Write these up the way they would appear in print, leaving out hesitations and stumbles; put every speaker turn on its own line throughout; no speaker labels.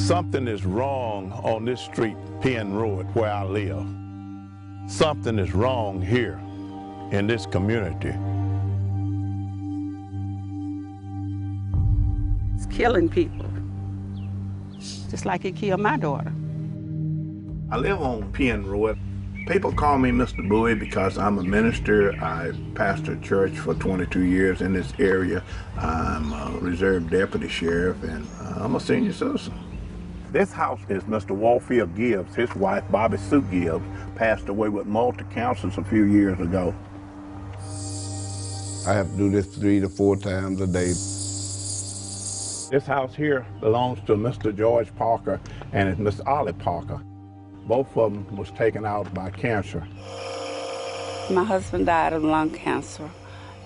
Something is wrong on this street, Penn Road, where I live. Something is wrong here in this community.
It's killing people, just like it killed my daughter.
I live on Penn Road. People call me Mr. Bowie because I'm a minister. I pastor a church for 22 years in this area. I'm a reserve deputy sheriff, and I'm a senior citizen. This house is Mr. Warfield Gibbs. His wife, Bobby Sue Gibbs, passed away with multi-cancers a few years ago.
I have to do this 3 to 4 times a day.
This house here belongs to Mr. George Parker and it's Miss Ollie Parker. Both of them was taken out by cancer.
My husband died of lung cancer,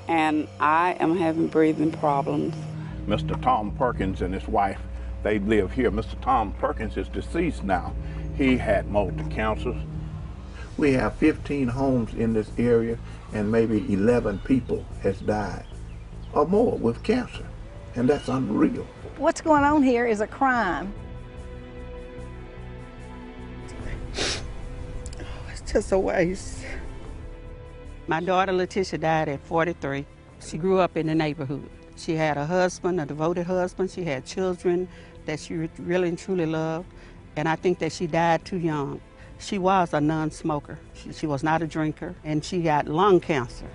and I am having breathing problems.
Mr. Tom Perkins and his wife, they live here. Mr. Tom Perkins is deceased now. He had multiple cancers. We have 15 homes in this area, and maybe 11 people has died or more with cancer, and that's unreal.
What's going on here is a crime.
It's just a waste. My daughter Letitia died at 43. She grew up in the neighborhood. She had a husband, a devoted husband. She had children that she really and truly loved, and I think that she died too young. She was a non-smoker. She was not a drinker, and she got lung cancer.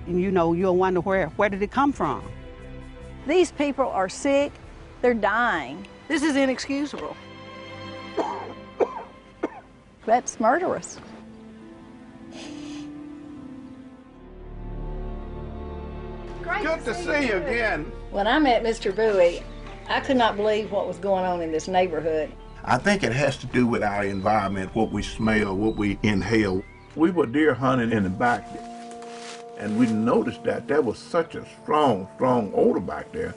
And you know, you'll wonder where did it come from?
These people are sick, they're dying. This is inexcusable. That's murderous.
Good to see you again.
When I met Mr. Bowie, I could not believe what was going on in this neighborhood.
I think it has to do with our environment, what we smell, what we inhale. We were deer hunting in the back, and we noticed that there was such a strong odor back there.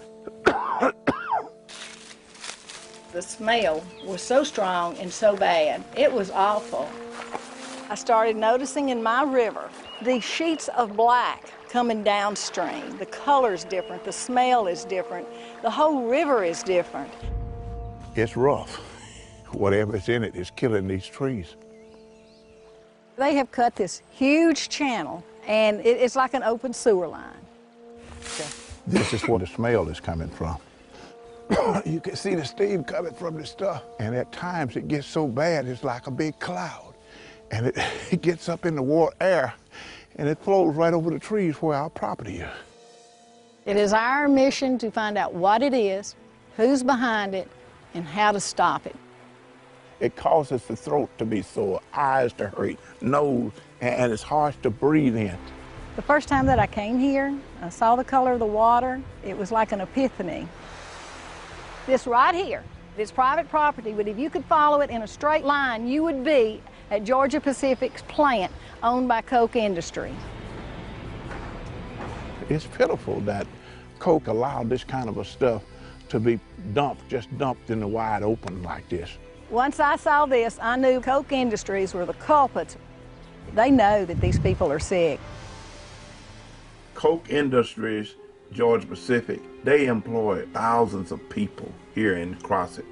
The smell was so strong and so bad. It was awful. I started noticing in my river these sheets of black coming downstream. The color's different, the smell is different, the whole river is different.
It's rough. Whatever's in it is killing these trees.
They have cut this huge channel, and it's like an open sewer line.
This is where the smell is coming from.
You can see the steam coming from this stuff.
And at times it gets so bad, it's like a big cloud. And it gets up in the warm air, and it flows right over the trees where our property is.
It is our mission to find out what it is, who's behind it, and how to stop it.
It causes the throat to be sore, eyes to hurt, nose, and it's hard to breathe in.
The first time that I came here, I saw the color of the water. It was like an epiphany. This right here, it's private property, but if you could follow it in a straight line, you would be at Georgia Pacific's plant owned by Koch Industries.
It's pitiful that Koch allowed this kind of a stuff to be just dumped in the wide open like this.
Once I saw this, I knew Koch Industries were the culprits. They know that these people are sick.
Koch Industries, Georgia Pacific, they employ thousands of people here in Crossett.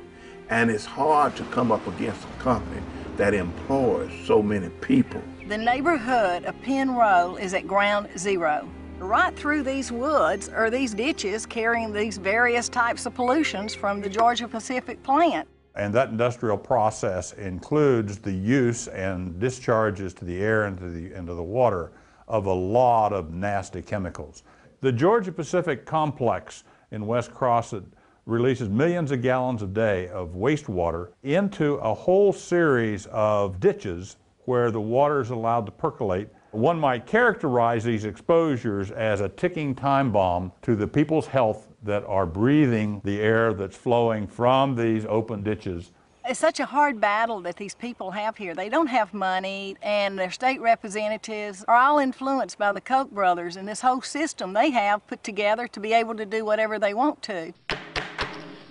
And it's hard to come up against a company that employs so many people.
The neighborhood of Penn Row is at ground zero. Right through these woods are these ditches carrying these various types of pollutions from the Georgia Pacific plant.
And that industrial process includes the use and discharges to the air and into the water of a lot of nasty chemicals. The Georgia Pacific complex in West Crossett releases millions of gallons a day of wastewater into a whole series of ditches where the water is allowed to percolate. One might characterize these exposures as a ticking time bomb to the people's health that are breathing the air that's flowing from these open ditches.
It's such a hard battle that these people have here. They don't have money, and their state representatives are all influenced by the Koch brothers and this whole system they have put together to be able to do whatever they want to.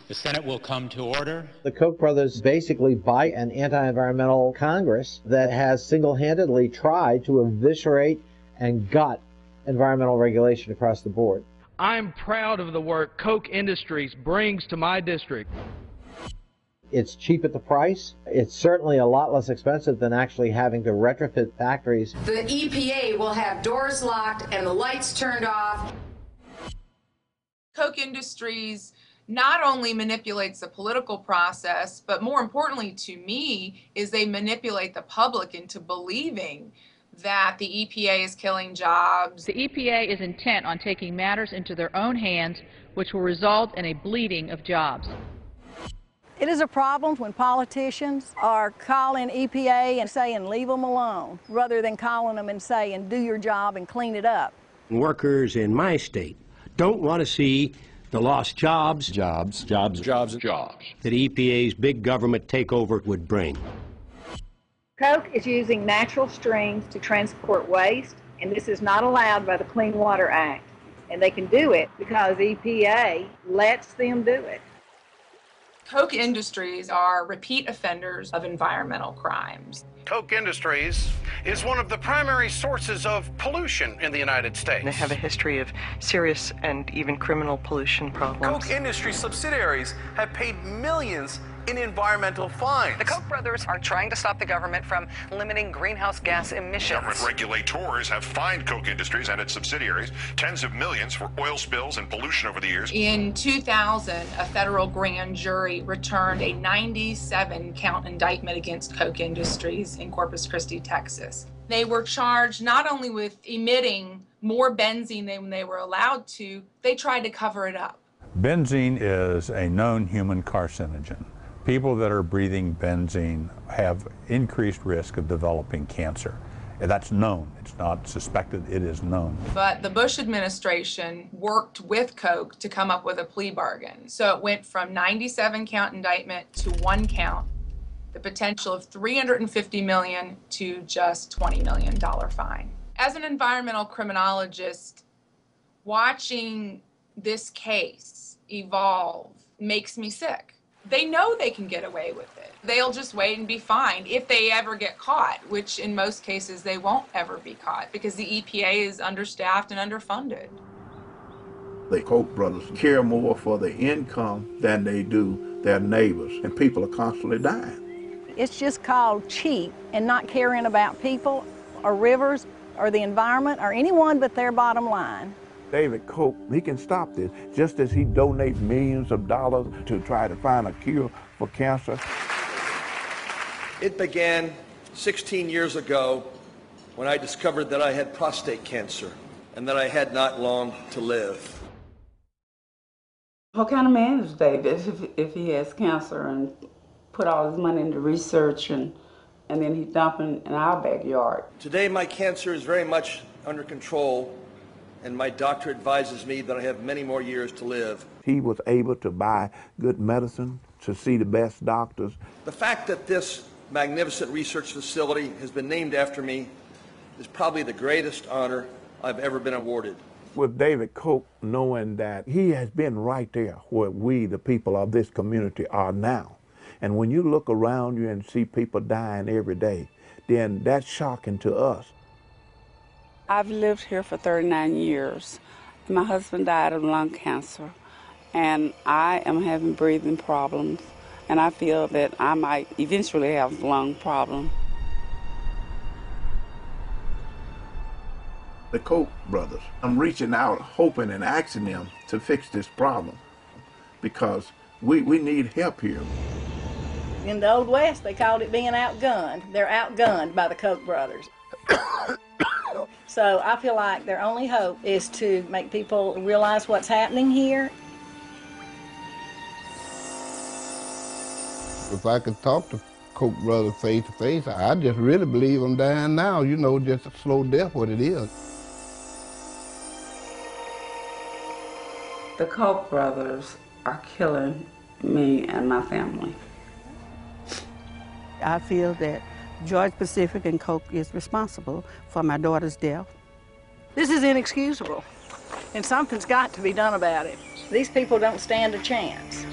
The Senate will come to order.
The Koch brothers basically buy an anti-environmental Congress that has single-handedly tried to eviscerate and gut environmental regulation across the board.
I'm proud of the work Koch Industries brings to my district.
It's cheap at the price. It's certainly a lot less expensive than actually having to retrofit factories.
The EPA will have doors locked and the lights turned off.
Koch Industries not only manipulates the political process, but more importantly to me is they manipulate the public into believing that the EPA is killing jobs.
The EPA is intent on taking matters into their own hands, which will result in a bleeding of jobs.
It is a problem when politicians are calling EPA and saying leave them alone, rather than calling them and saying do your job and clean it up.
Workers in my state don't want to see the lost jobs that EPA's big government takeover would bring.
Koch is using natural streams to transport waste, and this is not allowed by the Clean Water Act. And they can do it because EPA lets them do it.
Koch Industries are repeat offenders of environmental crimes.
Koch Industries is one of the primary sources of pollution in the United States.
They have a history of serious and even criminal pollution problems.
Koch Industries subsidiaries have paid millions in environmental fines.
The Koch brothers are trying to stop the government from limiting greenhouse gas emissions.
Government regulators have fined Koch Industries and its subsidiaries tens of millions for oil spills and pollution over the years.
In 2000, a federal grand jury returned a 97-count indictment against Koch Industries in Corpus Christi, Texas. They were charged not only with emitting more benzene than they were allowed to, they tried to cover it up.
Benzene is a known human carcinogen. People that are breathing benzene have increased risk of developing cancer. And that's known. It's not suspected, it is known.
But the Bush administration worked with Koch to come up with a plea bargain. So it went from 97-count indictment to 1 count, the potential of $350 million to just $20 million fine. As an environmental criminologist, watching this case evolve makes me sick. They know they can get away with it. They'll just wait and be fine if they ever get caught, which in most cases they won't ever be caught because the EPA is understaffed and underfunded.
The Koch brothers care more for their income than they do their neighbors, and people are constantly dying.
It's just called cheap and not caring about people or rivers or the environment or anyone but their bottom line.
David Koch, he can stop this, just as he donates millions of dollars to try to find a cure for cancer.
It began 16 years ago when I discovered that I had prostate cancer and that I had not long to live.
What kind of man is David if he has cancer and put all his money into research and then he's dumping in our backyard?
Today my cancer is very much under control, and my doctor advises me that I have many more years to live.
He was able to buy good medicine, to see the best doctors.
The fact that this magnificent research facility has been named after me is probably the greatest honor I've ever been awarded.
With David Koch, knowing that he has been right there where we, the people of this community, are now. And when you look around you and see people dying every day, then that's shocking to us.
I've lived here for 39 years. My husband died of lung cancer, and I am having breathing problems, and I feel that I might eventually have lung problems.
The Koch brothers, I'm reaching out, hoping and asking them to fix this problem because we need help here.
In the Old West, they called it being outgunned. They're outgunned by the Koch brothers. So I feel like their only hope is to make people realize what's happening here.
If I could talk to Koch brothers face to face, I just really believe I'm dying now, you know, just a slow death what it is.
The Koch brothers are killing me and my family.
I feel that Georgia Pacific and Koch is responsible for my daughter's death.
This is inexcusable, and something's got to be done about it. These people don't stand a chance.